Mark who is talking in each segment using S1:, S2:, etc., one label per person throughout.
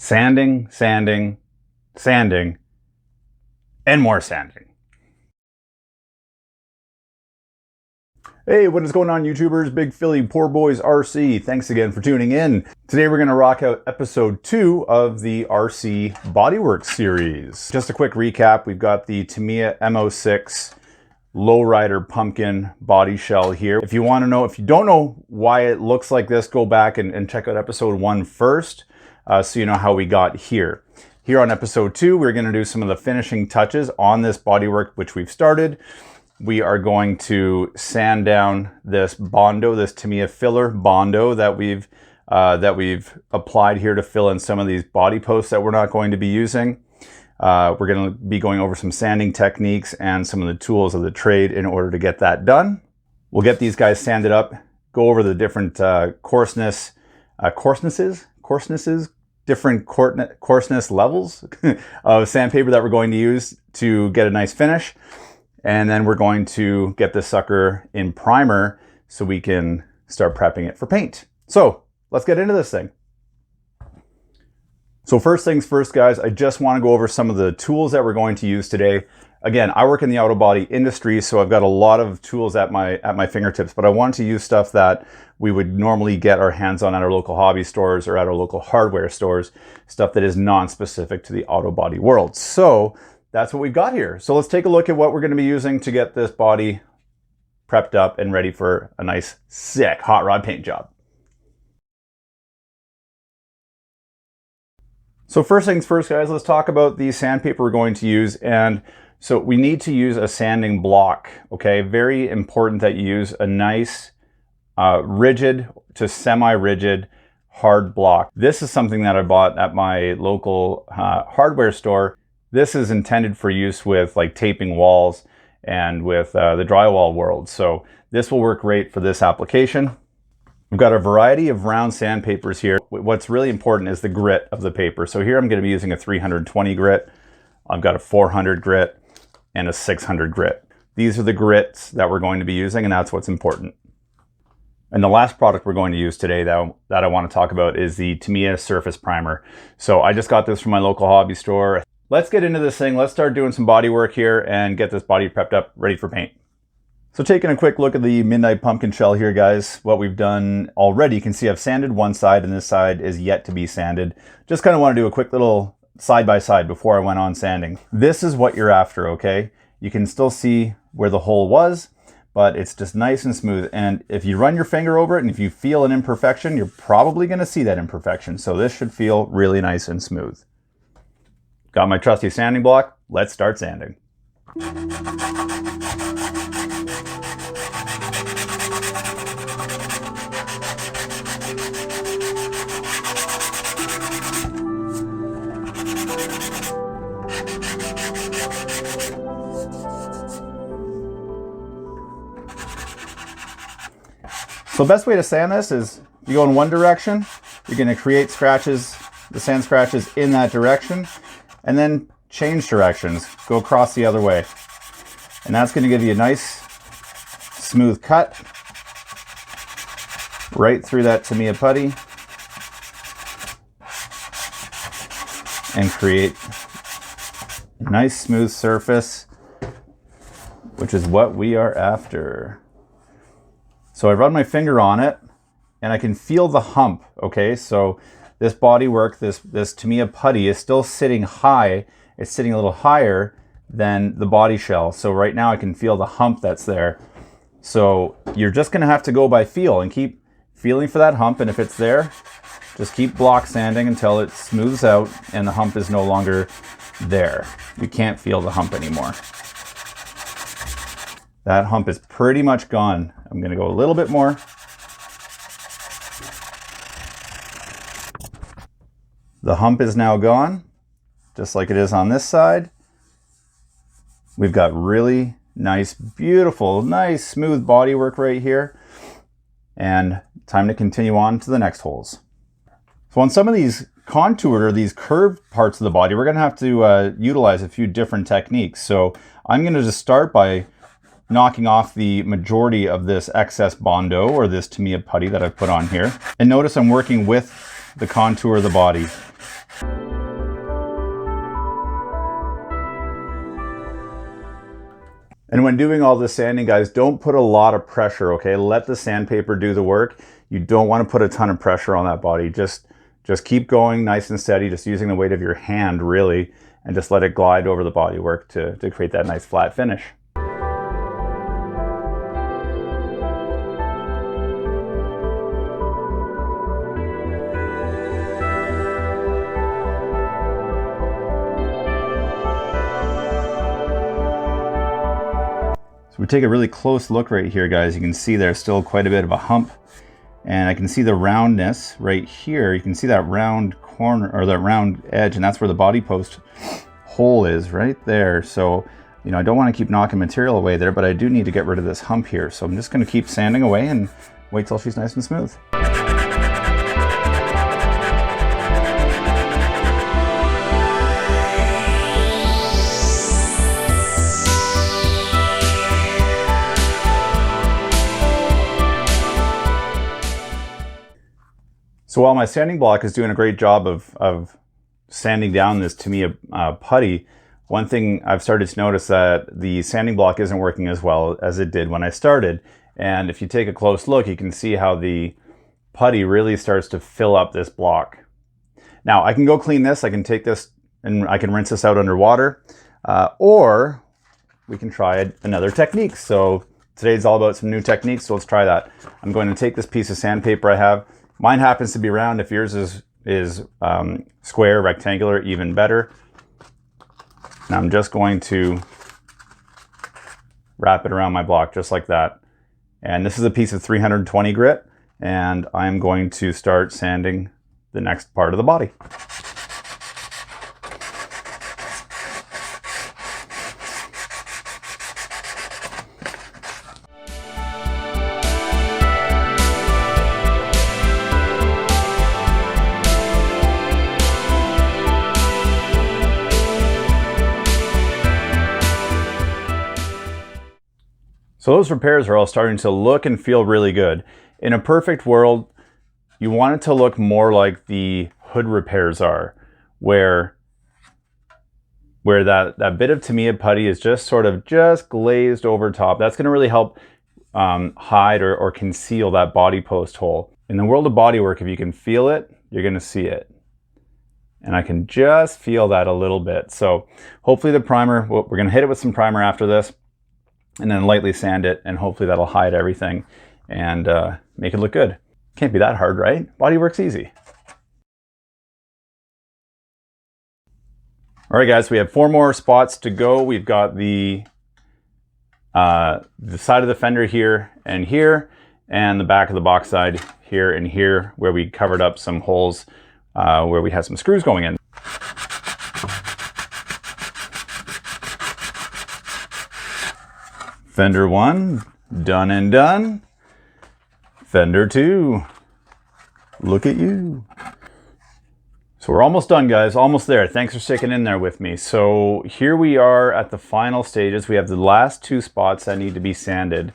S1: Sanding, sanding, sanding, and more sanding. Hey, what is going on, YouTubers? Big Philly Poor Boys RC. Thanks again for tuning in. Today we're going to rock out episode 2 of the RC Bodywork series. Just a quick recap, we've got the Tamiya M06 lowrider pumpkin body shell here. If you want to know, if you don't know why it looks like this, go back and check out episode 1 first, so you know how we got here. Here on episode 2, we're going to do some of the finishing touches on this bodywork, which we've started. We are going to sand down this Bondo, this Tamiya filler Bondo that we've applied here to fill in some of these body posts that we're not going to be using. We're going to be going over some sanding techniques and some of the tools of the trade in order to get that done. We'll get these guys sanded up, go over the different coarseness levels of sandpaper that we're going to use to get a nice finish. And then we're going to get this sucker in primer so we can start prepping it for paint. So let's get into this thing. So first things first, guys, I just want to go over some of the tools that we're going to use today. Again, I work in the auto body industry, so I've got a lot of tools at my fingertips, but I want to use stuff that we would normally get our hands on at our local hobby stores or at our local hardware stores, stuff that is non-specific to the auto body world. So that's what we've got here. So let's take a look at what we're going to be using to get this body prepped up and ready for a nice, sick hot rod paint job. So first things first, guys, let's talk about the sandpaper we're going to use. And so we need to use a sanding block, okay? Very important that you use a nice rigid to semi-rigid hard block. This is something that I bought at my local hardware store. This is intended for use with like taping walls and with the drywall world. So this will work great for this application. We've got a variety of round sandpapers here. What's really important is the grit of the paper. So here I'm going to be using a 320 grit. I've got a 400 grit and a 600 grit. These are the grits that we're going to be using, and that's what's important. And the last product we're going to use today that I want to talk about is the Tamiya Surface Primer. So I just got this from my local hobby store. Let's get into this thing. Let's start doing some body work here and get this body prepped up, ready for paint. So taking a quick look at the Midnight Pumpkin shell here, guys, what we've done already, you can see I've sanded one side and this side is yet to be sanded. Just kind of want to do a quick little side-by-side before I went on sanding. This is what you're after, okay? You can still see where the hole was, but it's just nice and smooth. And if you run your finger over it and if you feel an imperfection, you're probably going to see that imperfection. So this should feel really nice and smooth. Got my trusty sanding block. Let's start sanding. So the best way to sand this is you go in one direction, you're going to create scratches, the sand scratches in that direction, and then change directions, go across the other way. And that's going to give you a nice smooth cut right through that Tamiya putty and create a nice smooth surface, which is what we are after. So I run my finger on it and I can feel the hump, okay? So this bodywork, this Tamiya putty is still sitting high. It's sitting a little higher than the body shell. So right now I can feel the hump that's there. So you're just gonna have to go by feel and keep feeling for that hump. And if it's there, just keep block sanding until it smooths out and the hump is no longer there. You can't feel the hump anymore. That hump is pretty much gone. I'm gonna go a little bit more. The hump is now gone, just like it is on this side. We've got really nice, beautiful, nice, smooth bodywork right here. And time to continue on to the next holes. So on some of these contoured or these curved parts of the body, we're gonna have to utilize a few different techniques. So I'm gonna just start by knocking off the majority of this excess Bondo or this Tamiya putty that I've put on here. And notice I'm working with the contour of the body. And when doing all this sanding, guys, don't put a lot of pressure, okay? Let the sandpaper do the work. You don't want to put a ton of pressure on that body. Just keep going nice and steady, just using the weight of your hand, really, and just let it glide over the bodywork to create that nice flat finish. We take a really close look right here, guys. You can see there's still quite a bit of a hump, and I can see the roundness right here. You can see that round corner, or that round edge, and that's where the body post hole is, right there. So, you know, I don't want to keep knocking material away there, but I do need to get rid of this hump here. So I'm just going to keep sanding away and wait till she's nice and smooth. So while my sanding block is doing a great job of sanding down this Tamiya putty, one thing I've started to notice that the sanding block isn't working as well as it did when I started. And if you take a close look, you can see how the putty really starts to fill up this block. Now I can go clean this. I can take this and I can rinse this out underwater, or we can try another technique. So today's all about some new techniques, so let's try that. I'm going to take this piece of sandpaper I have. Mine happens to be round. If yours is square, rectangular, even better. And I'm just going to wrap it around my block just like that. And this is a piece of 320 grit, and I'm going to start sanding the next part of the body. So those repairs are all starting to look and feel really good. In a perfect world, you want it to look more like the hood repairs are, where that bit of Tamiya putty is just sort of glazed over top. That's going to really help hide or conceal that body post hole. In the world of bodywork, if you can feel it, you're going to see it. And I can just feel that a little bit. So hopefully the primer, we're going to hit it with some primer after this, and then lightly sand it, and hopefully that'll hide everything and make it look good. Can't be that hard, right? Bodywork's easy. All right, guys, we have 4 more spots to go. We've got the side of the fender here, and the back of the box side here and here, where we covered up some holes where we had some screws going in. Fender 1, done and done. Fender 2, look at you. So we're almost done, guys, almost there. Thanks for sticking in there with me. So here we are at the final stages. We have the last 2 spots that need to be sanded.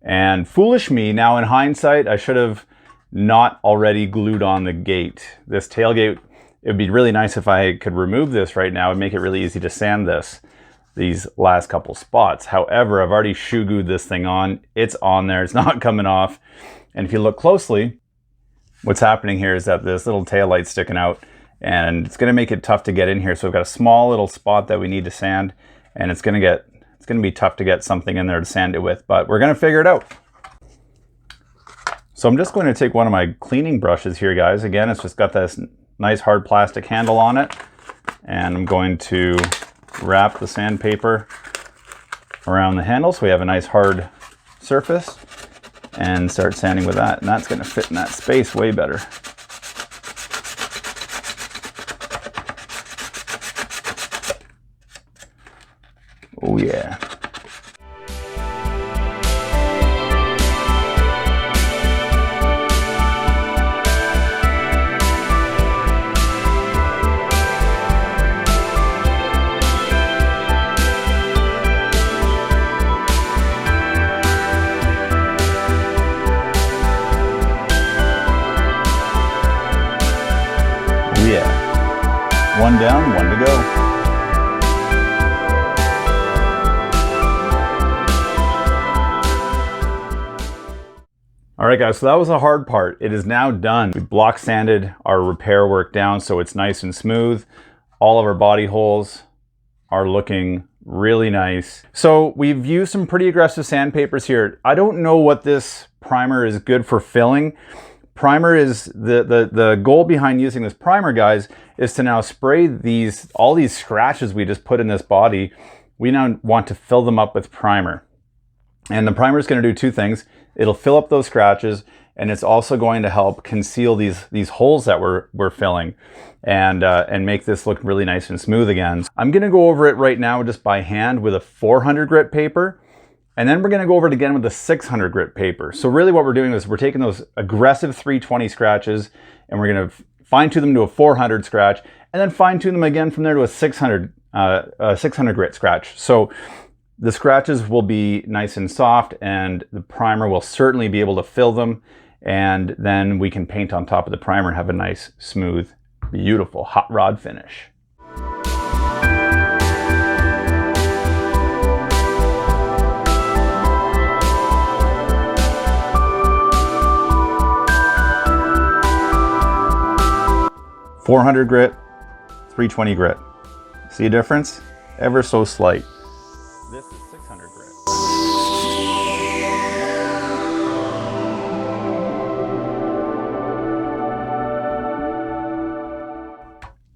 S1: And foolish me, now in hindsight, I should have not already glued on the gate. This tailgate, it would be really nice if I could remove this right now and make it really easy to sand these last couple spots. However, I've already shoe glued this thing on. It's on there, it's not coming off. And if you look closely, what's happening here is that this little tail light's sticking out, and it's gonna make it tough to get in here. So we've got a small little spot that we need to sand, and it's gonna be tough to get something in there to sand it with, but we're gonna figure it out. So I'm just going to take one of my cleaning brushes here, guys. Again, it's just got this nice hard plastic handle on it, and I'm going to wrap the sandpaper around the handle so we have a nice hard surface, and start sanding with that, and that's going to fit in that space way better. Oh yeah. One down, one to go. All right guys, so that was the hard part. It is now done. We block sanded our repair work down so it's nice and smooth. All of our body holes are looking really nice. So we've used some pretty aggressive sandpapers here. I don't know what this primer is good for filling. Primer is, the goal behind using this primer, guys, is to now spray all these scratches we just put in this body. We now want to fill them up with primer. And the primer is going to do two things. It'll fill up those scratches, and it's also going to help conceal these holes that we're filling, and make this look really nice and smooth again. I'm going to go over it right now just by hand with a 400 grit paper, and then we're going to go over it again with a 600 grit paper. So really what we're doing is we're taking those aggressive 320 scratches, and we're going to fine tune them to a 400 scratch, and then fine tune them again from there to a 600 grit scratch. So the scratches will be nice and soft, and the primer will certainly be able to fill them, and then we can paint on top of the primer and have a nice, smooth, beautiful hot rod finish. .400 grit, 320 grit. See a difference? Ever so slight. This is 600 grit.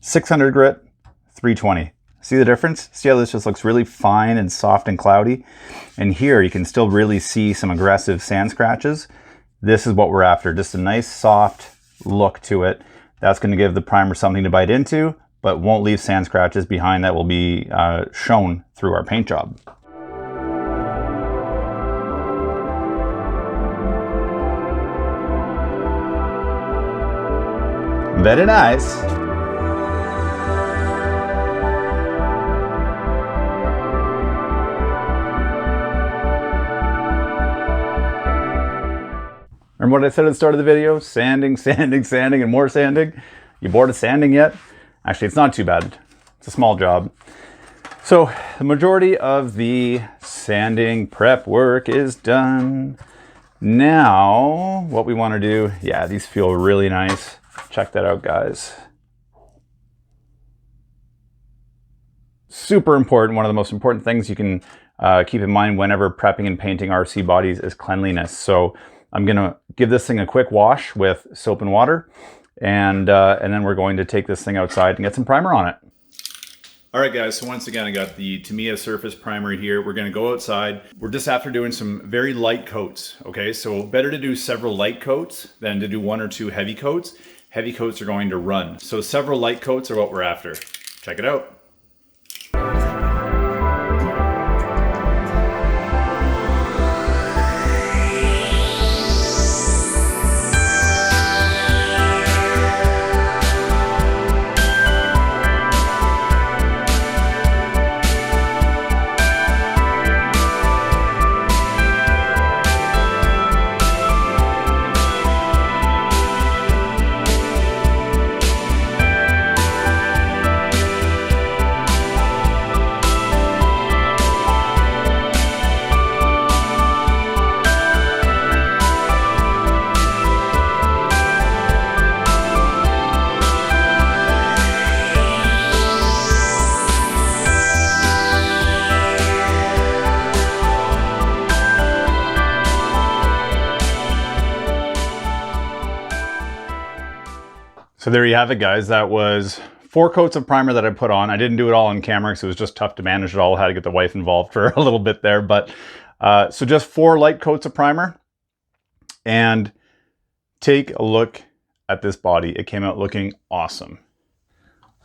S1: .600 grit, 320. See the difference? See how this just looks really fine and soft and cloudy? And here you can still really see some aggressive sand scratches. This is what we're after, just a nice soft look to it. That's going to give the primer something to bite into, but won't leave sand scratches behind that will be shown through our paint job. Very nice. Remember what I said at the start of the video? Sanding, sanding, sanding, and more sanding. You bored of sanding yet? Actually, it's not too bad. It's a small job. So the majority of the sanding prep work is done. Now, what we want to do, yeah, these feel really nice. Check that out, guys. Super important. One of the most important things you can keep in mind whenever prepping and painting RC bodies is cleanliness. So I'm going to give this thing a quick wash with soap and water, and then we're going to take this thing outside and get some primer on it. All right, guys, so once again, I got the Tamiya surface primer here. We're going to go outside. We're just after doing some very light coats, okay? So better to do several light coats than to do one or two heavy coats. Heavy coats are going to run. So several light coats are what we're after. Check it out. So there you have it, guys. That was 4 coats of primer that I put on. I didn't do it all on camera because it was just tough to manage it all. I had to get the wife involved for a little bit there. But so just 4 light coats of primer. And take a look at this body. It came out looking awesome.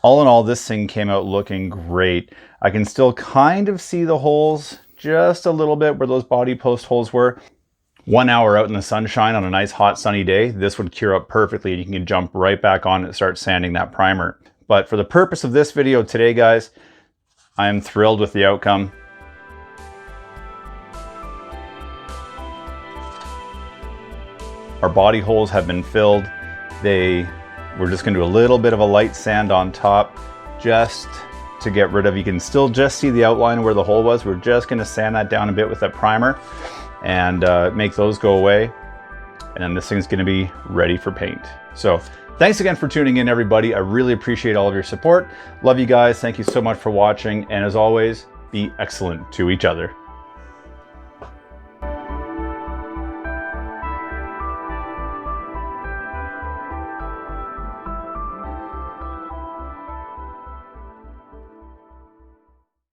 S1: All in all, this thing came out looking great. I can still kind of see the holes just a little bit where those body post holes were. 1 hour out in the sunshine on a nice hot sunny day, this would cure up perfectly and you can jump right back on and start sanding that primer. But for the purpose of this video today, guys, I am thrilled with the outcome. Our body holes have been filled. We're just going to do a little bit of a light sand on top just to get rid of, you can still just see the outline where the hole was. We're just going to sand that down a bit with that primer and make those go away. and then this thing's gonna be ready for paint. So thanks again for tuning in, everybody. I really appreciate all of your support. Love you guys. Thank you so much for watching. And as always, be excellent to each other.